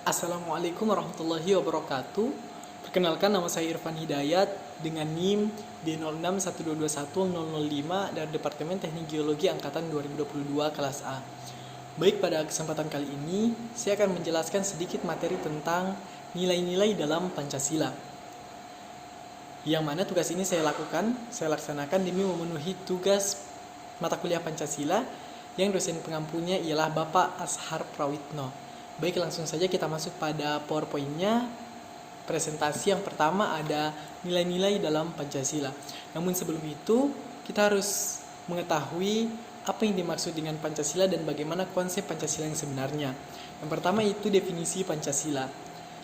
Assalamualaikum warahmatullahi wabarakatuh. Perkenalkan, nama saya Irfan Hidayat dengan NIM D0612210005 dari Departemen Teknik Geologi Angkatan 2022 kelas A. Baik, pada kesempatan kali ini saya akan menjelaskan sedikit materi tentang nilai-nilai dalam Pancasila. Yang mana tugas ini saya laksanakan demi memenuhi tugas mata kuliah Pancasila yang dosen pengampunya ialah Bapak Ashar Prawitno. Baik, langsung saja kita masuk pada PowerPoint-nya. Presentasi yang pertama ada nilai-nilai dalam Pancasila. Namun sebelum itu, kita harus mengetahui apa yang dimaksud dengan Pancasila dan bagaimana konsep Pancasila yang sebenarnya. Yang pertama itu definisi Pancasila.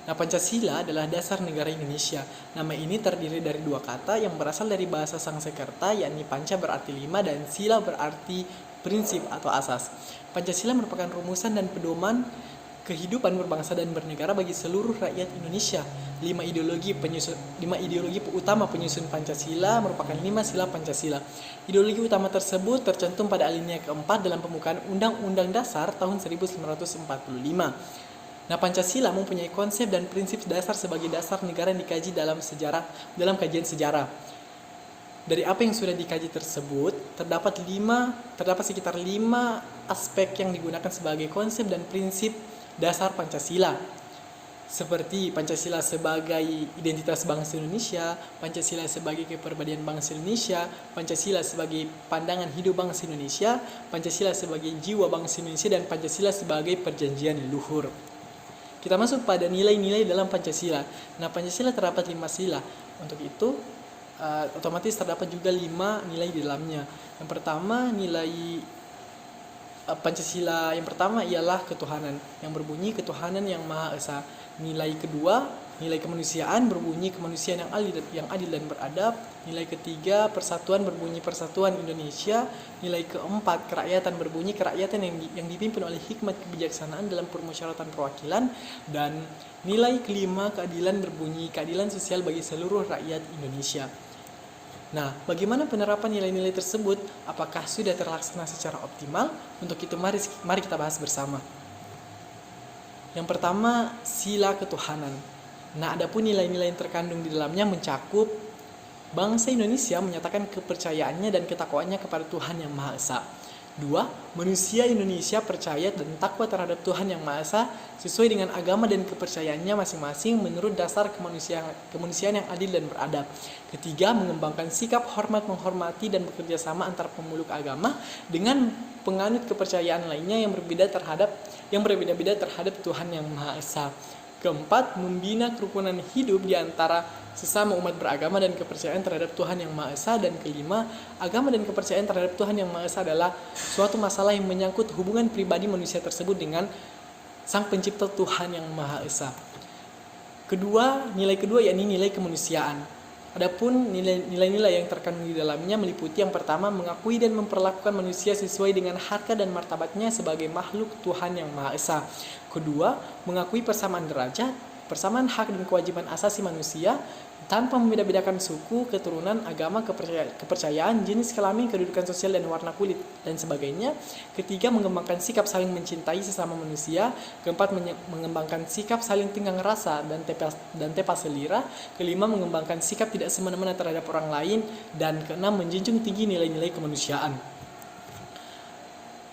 Nah, Pancasila adalah dasar negara Indonesia. Nama ini terdiri dari dua kata yang berasal dari bahasa Sanskerta, yakni panca berarti lima dan sila berarti prinsip atau asas. Pancasila merupakan rumusan dan pedoman kehidupan berbangsa dan bernegara bagi seluruh rakyat Indonesia. Lima ideologi utama penyusun Pancasila merupakan 5 sila Pancasila. Ideologi utama tersebut tercantum pada alinea keempat dalam pembukaan Undang-Undang Dasar tahun 1945. Nah, Pancasila mempunyai konsep dan prinsip dasar sebagai dasar negara yang dikaji dalam kajian sejarah. Dari apa yang sudah dikaji tersebut, terdapat sekitar 5 aspek yang digunakan sebagai konsep dan prinsip dasar Pancasila, seperti Pancasila sebagai identitas bangsa Indonesia, Pancasila sebagai kepribadian bangsa Indonesia, Pancasila sebagai pandangan hidup bangsa Indonesia, Pancasila sebagai jiwa bangsa Indonesia, dan Pancasila sebagai perjanjian leluhur. Kita masuk pada nilai-nilai dalam Pancasila. Nah, Pancasila terdapat 5 sila. Untuk itu, otomatis terdapat juga 5 nilai di dalamnya. Yang pertama, nilai Pancasila yang pertama ialah ketuhanan, yang berbunyi ketuhanan yang Maha Esa. Nilai kedua, nilai kemanusiaan, berbunyi kemanusiaan yang adil dan beradab. Nilai ketiga, persatuan, berbunyi persatuan Indonesia. Nilai keempat, kerakyatan, berbunyi kerakyatan yang dipimpin oleh hikmat kebijaksanaan dalam permusyawaratan perwakilan. Dan nilai kelima, keadilan, berbunyi keadilan sosial bagi seluruh rakyat Indonesia. Nah, bagaimana penerapan nilai-nilai tersebut? Apakah sudah terlaksana secara optimal? Untuk itu mari kita bahas bersama. Yang pertama, sila ketuhanan. Nah, adapun nilai-nilai yang terkandung di dalamnya mencakup bangsa Indonesia menyatakan kepercayaannya dan ketakwaannya kepada Tuhan Yang Maha Esa. 2. Manusia Indonesia percaya dan takwa terhadap Tuhan Yang Maha Esa sesuai dengan agama dan kepercayaannya masing-masing menurut dasar kemanusiaan yang adil dan beradab. Ketiga, mengembangkan sikap hormat menghormati dan bekerja sama antar pemeluk agama dengan penganut kepercayaan lainnya yang berbeda-beda terhadap Tuhan Yang Maha Esa. Keempat, membina kerukunan hidup di antara sesama umat beragama dan kepercayaan terhadap Tuhan Yang Maha Esa. Dan kelima, agama dan kepercayaan terhadap Tuhan Yang Maha Esa adalah suatu masalah yang menyangkut hubungan pribadi manusia tersebut dengan Sang Pencipta Tuhan Yang Maha Esa. Nilai kedua yakni nilai kemanusiaan. Adapun nilai-nilai yang terkandung di dalamnya meliputi yang pertama, mengakui dan memperlakukan manusia sesuai dengan harkat dan martabatnya sebagai makhluk Tuhan Yang Maha Esa. Kedua, mengakui persamaan derajat, persamaan hak dan kewajiban asasi manusia tanpa membeda-bedakan suku, keturunan, agama, kepercayaan, jenis kelamin, kedudukan sosial, dan warna kulit, dan sebagainya. Ketiga, mengembangkan sikap saling mencintai sesama manusia. Keempat, mengembangkan sikap saling tenggang rasa dan tepa selira. Kelima, mengembangkan sikap tidak semena-mena terhadap orang lain. Dan keenam, menjunjung tinggi nilai-nilai kemanusiaan.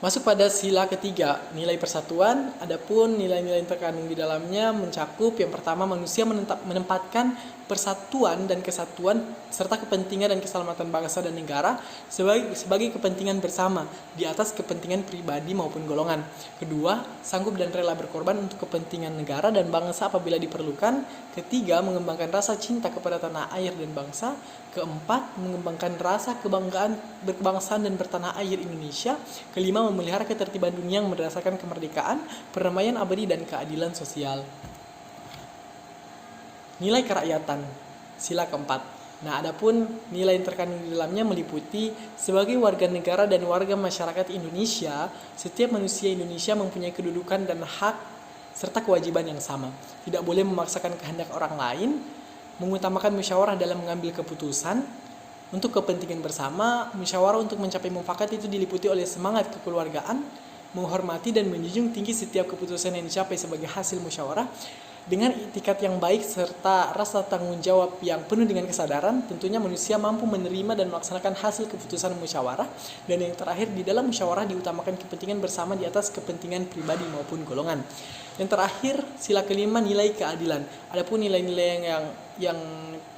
Masuk pada sila ketiga, nilai persatuan. Adapun nilai-nilai yang terkandung di dalamnya mencakup yang pertama, manusia menempatkan persatuan dan kesatuan serta kepentingan dan keselamatan bangsa dan negara sebagai kepentingan bersama di atas kepentingan pribadi maupun golongan. Kedua, sanggup dan rela berkorban untuk kepentingan negara dan bangsa apabila diperlukan. Ketiga, mengembangkan rasa cinta kepada tanah air dan bangsa. Keempat, mengembangkan rasa kebanggaan berkebangsaan dan bertanah air Indonesia. Kelima, memelihara ketertiban dunia yang berdasarkan kemerdekaan, perdamaian abadi, dan keadilan sosial. Nilai kerakyatan, sila keempat. Nah, adapun nilai yang terkandung di dalamnya meliputi sebagai warga negara dan warga masyarakat Indonesia, setiap manusia Indonesia mempunyai kedudukan dan hak serta kewajiban yang sama. Tidak boleh memaksakan kehendak orang lain, mengutamakan musyawarah dalam mengambil keputusan, untuk kepentingan bersama. Musyawarah untuk mencapai mufakat itu diliputi oleh semangat kekeluargaan, menghormati dan menjunjung tinggi setiap keputusan yang dicapai sebagai hasil musyawarah dengan itikat yang baik serta rasa tanggung jawab yang penuh dengan kesadaran. Tentunya manusia mampu menerima dan melaksanakan hasil keputusan musyawarah. Dan yang terakhir, di dalam musyawarah diutamakan kepentingan bersama di atas kepentingan pribadi maupun golongan. Yang terakhir, sila kelima, nilai keadilan. Adapun nilai-nilai yang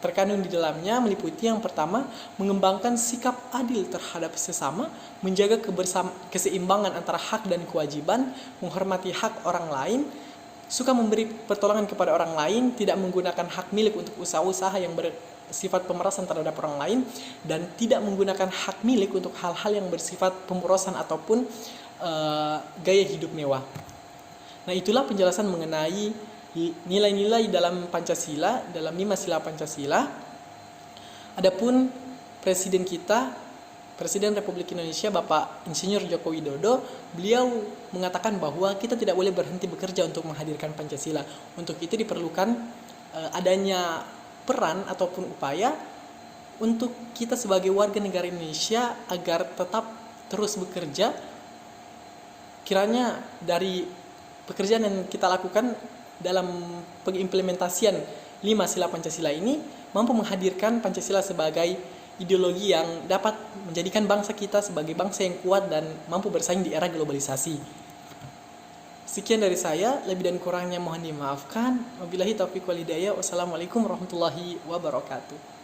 terkandung di dalamnya meliputi yang pertama, mengembangkan sikap adil terhadap sesama, menjaga keseimbangan antara hak dan kewajiban, menghormati hak orang lain, suka memberi pertolongan kepada orang lain, tidak menggunakan hak milik untuk usaha-usaha yang bersifat pemerasan terhadap orang lain, dan tidak menggunakan hak milik untuk hal-hal yang bersifat pemborosan ataupun gaya hidup mewah. Nah, itulah penjelasan mengenai nilai-nilai dalam Pancasila, dalam 5 sila Pancasila. Adapun Presiden kita, Presiden Republik Indonesia Bapak Insinyur Joko Widodo, beliau mengatakan bahwa kita tidak boleh berhenti bekerja untuk menghadirkan Pancasila. Untuk itu diperlukan adanya peran ataupun upaya untuk kita sebagai warga negara Indonesia agar tetap terus bekerja. Kiranya dari pekerjaan yang kita lakukan dalam pengimplementasian 5 sila Pancasila ini mampu menghadirkan Pancasila sebagai ideologi yang dapat menjadikan bangsa kita sebagai bangsa yang kuat dan mampu bersaing di era globalisasi. Sekian dari saya, lebih dan kurangnya mohon dimaafkan. Wabillahi taufiq wal hidayah. Wassalamualaikum warahmatullahi wabarakatuh.